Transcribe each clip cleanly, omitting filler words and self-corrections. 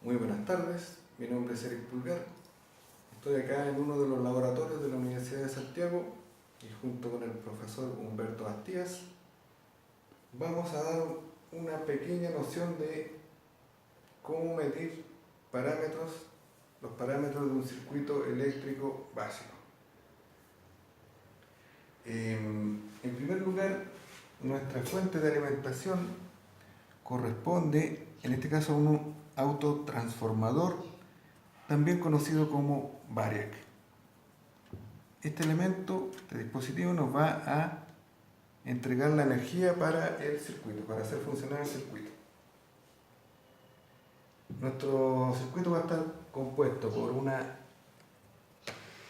Muy buenas tardes, mi nombre es Eric Pulgar. Estoy acá en uno de los laboratorios de la Universidad de Santiago y junto con el profesor Humberto Bastías vamos a dar una pequeña noción de cómo medir los parámetros de un circuito eléctrico básico. En primer lugar, nuestra fuente de alimentación corresponde, en este caso, a un autotransformador, también conocido como variac. Este elemento, este dispositivo, nos va a entregar la energía para el circuito, para hacer funcionar el circuito. Nuestro circuito va a estar compuesto por una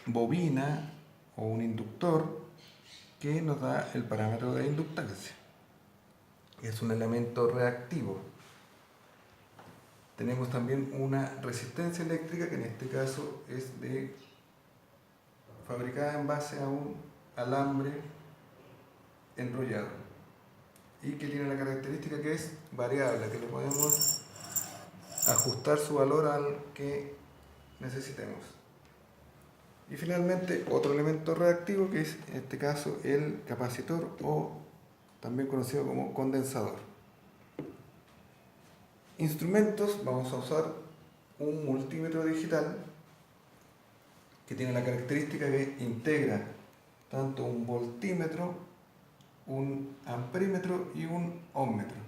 bobina o un inductor que nos da el parámetro de inductancia. Es un elemento reactivo. Tenemos también una resistencia eléctrica que en este caso es fabricada en base a un alambre enrollado y que tiene la característica que es variable, que le podemos ajustar su valor al que necesitemos. Y finalmente otro elemento reactivo que es en este caso el capacitor o también conocido como condensador. Instrumentos, vamos a usar un multímetro digital que tiene la característica que integra tanto un voltímetro, un amperímetro y un ómmetro.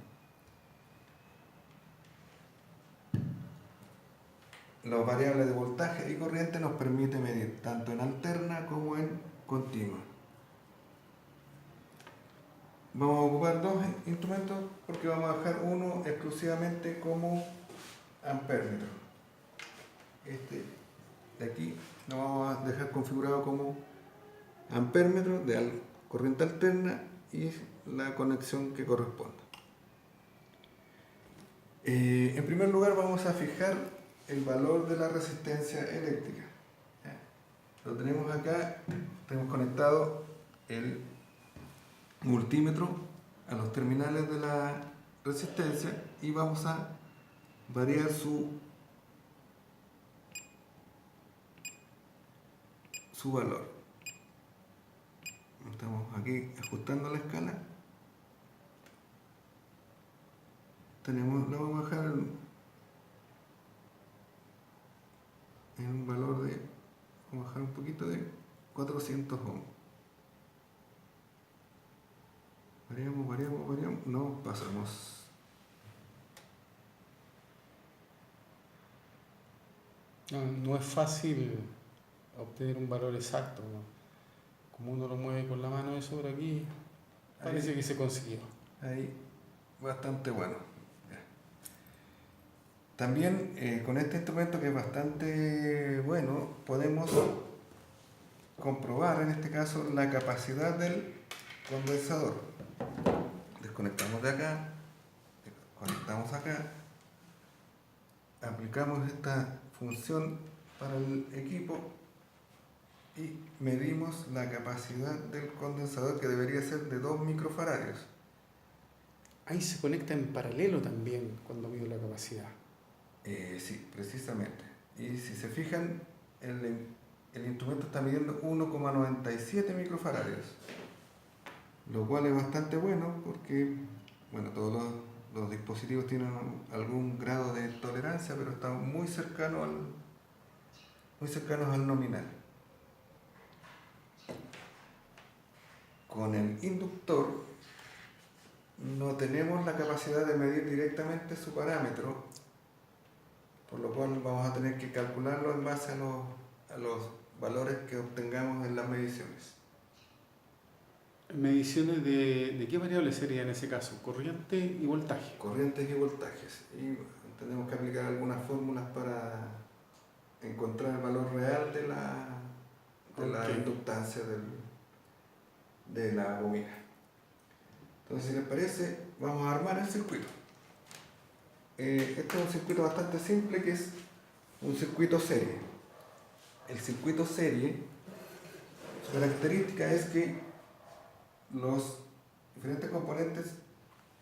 Las variables de voltaje y corriente nos permite medir tanto en alterna como en continua. Vamos a ocupar dos instrumentos porque vamos a dejar uno exclusivamente como amperímetro. Este de aquí lo vamos a dejar configurado como amperímetro de corriente alterna y la conexión que corresponda. En primer lugar vamos a fijar el valor de la resistencia eléctrica. Lo tenemos acá, tenemos conectado el multímetro a los terminales de la resistencia y vamos a variar su valor. Estamos aquí ajustando la escala. La vamos a dejar en un valor de, vamos a bajar un poquito, de 400 ohms. Variamos, no pasamos. No es fácil obtener un valor exacto, ¿no? Como uno lo mueve con la mano, eso por aquí parece que se consiguió. Ahí, bastante bueno. También con este instrumento, que es bastante bueno, podemos comprobar en este caso la capacidad del condensador. Desconectamos de acá, conectamos acá, aplicamos esta función para el equipo y medimos la capacidad del condensador, que debería ser de 2 microfaradios. Ahí se conecta en paralelo también cuando mido la capacidad. Sí, precisamente. Y si se fijan, el instrumento está midiendo 1,97 microfaradios, lo cual es bastante bueno porque, bueno, todos los dispositivos tienen algún grado de tolerancia, pero están muy cercanos al nominal. Con el inductor no tenemos la capacidad de medir directamente su parámetro, por lo cual vamos a tener que calcularlo en base a los valores que obtengamos en las mediciones. ¿Mediciones de qué variable sería en ese caso? Corriente y voltaje. Corrientes y voltajes. Y tenemos que aplicar algunas fórmulas para encontrar el valor real de la inductancia de la bobina. Entonces, si les parece, vamos a armar el circuito. Este es un circuito bastante simple, que es un circuito serie. El circuito serie, su característica es que los diferentes componentes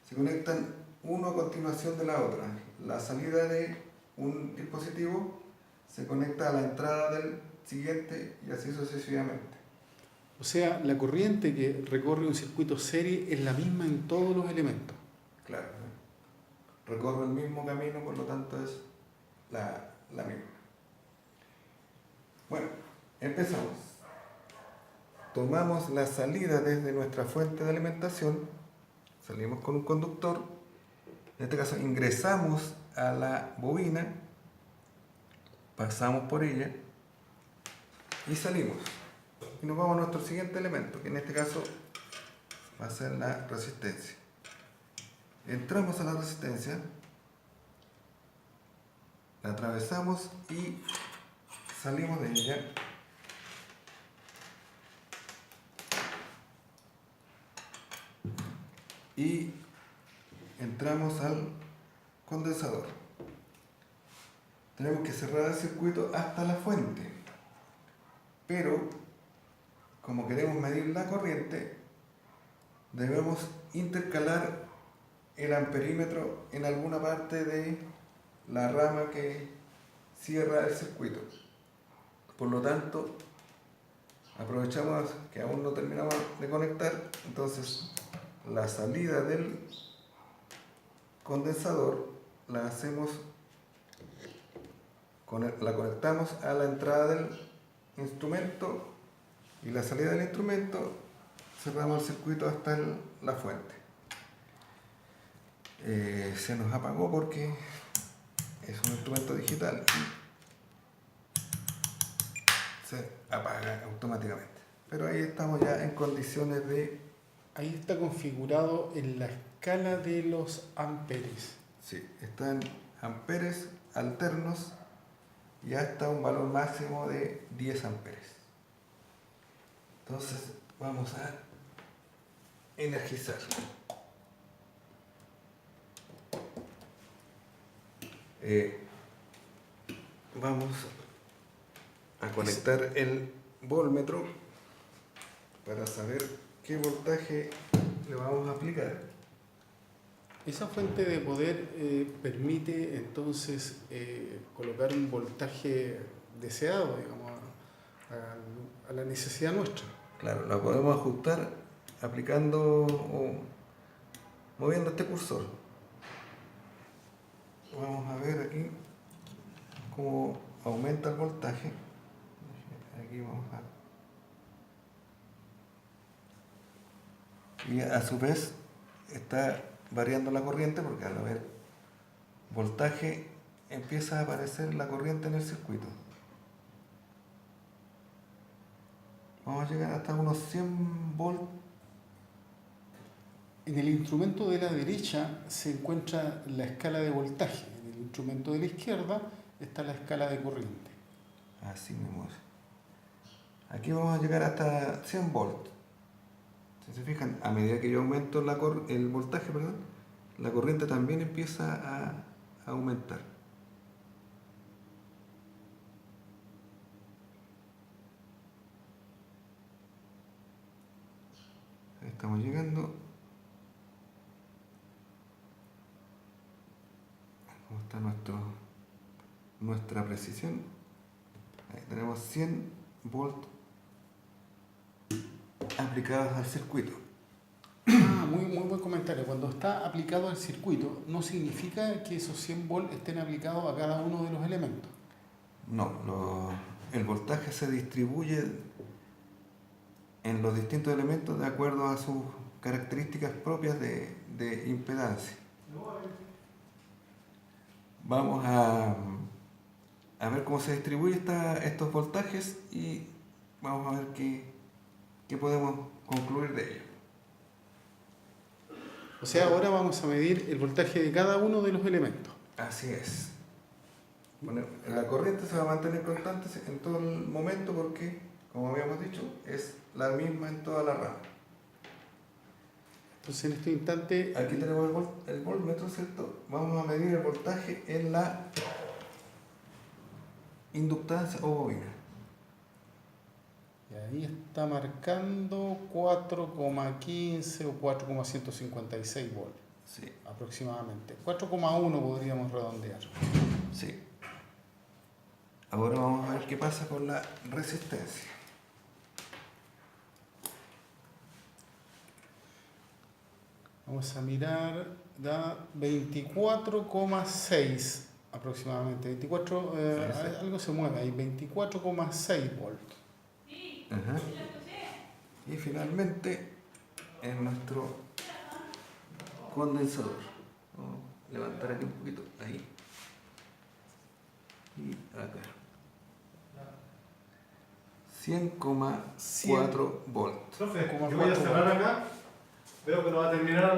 se conectan uno a continuación de la otra. La salida de un dispositivo se conecta a la entrada del siguiente y así sucesivamente. O sea, la corriente que recorre un circuito serie es la misma en todos los elementos. Claro, recorre el mismo camino, por lo tanto es la misma. Bueno, empezamos. Tomamos la salida desde nuestra fuente de alimentación, salimos con un conductor, en este caso ingresamos a la bobina, pasamos por ella y salimos. Y nos vamos a nuestro siguiente elemento, que en este caso va a ser la resistencia. Entramos a la resistencia, la atravesamos y salimos de ella. Y entramos al condensador. Tenemos que cerrar el circuito hasta la fuente, pero como queremos medir la corriente, debemos intercalar el amperímetro en alguna parte de la rama que cierra el circuito. Por lo tanto, aprovechamos que aún no terminamos de conectar, entonces la salida del condensador la conectamos a la entrada del instrumento y la salida del instrumento cerramos el circuito hasta la fuente. Se nos apagó porque es un instrumento digital y se apaga automáticamente. Pero ahí estamos ya en condiciones de... Ahí está configurado en la escala de los amperes. Sí, está en amperes alternos y hasta un valor máximo de 10 amperes. Entonces vamos a energizar. Vamos a conectar el voltmetro para saber qué voltaje le vamos a aplicar. Esa fuente de poder permite entonces colocar un voltaje deseado, digamos, a la necesidad nuestra. Claro, la podemos ajustar aplicando o moviendo este cursor. Vamos a ver aquí cómo aumenta el voltaje. Aquí vamos a... Y a su vez está variando la corriente porque al haber voltaje empieza a aparecer la corriente en el circuito. Vamos a llegar hasta unos 100 volts. En el instrumento de la derecha se encuentra la escala de voltaje. En el instrumento de la izquierda está la escala de corriente. Así mismo es. Aquí vamos a llegar hasta 100 volts. Si se fijan, a medida que yo aumento el voltaje, la corriente también empieza a aumentar. Ahí estamos llegando. ¿Cómo está nuestra precisión? Ahí tenemos 100 volts aplicados al circuito. Muy buen comentario. Cuando está aplicado al circuito, no significa que esos 100 volts estén aplicados a cada uno de los elementos. No, el voltaje se distribuye en los distintos elementos de acuerdo a sus características propias de impedancia. Vamos a ver cómo se distribuyen estos voltajes y vamos a ver qué podemos concluir de ello. O sea, ahora vamos a medir el voltaje de cada uno de los elementos. Así es. Bueno, la corriente se va a mantener constante en todo el momento porque, como habíamos dicho, es la misma en toda la rama. Entonces, en este instante... Aquí tenemos el voltmetro, ¿cierto? Vamos a medir el voltaje en la inductancia o bobina. Y ahí está marcando 4,15 o 4,156 volts. Sí. Aproximadamente. 4,1 podríamos redondear. Sí. Ahora vamos a ver qué pasa con la resistencia. Vamos a mirar, da 24,6 aproximadamente. 24, algo se mueve ahí, 24,6 volts. Ajá. Y finalmente en nuestro condensador. Vamos a levantar aquí un poquito, ahí. Y acá. 100,4 volts. Profe, yo voy a cerrar acá. Veo que no va a terminar.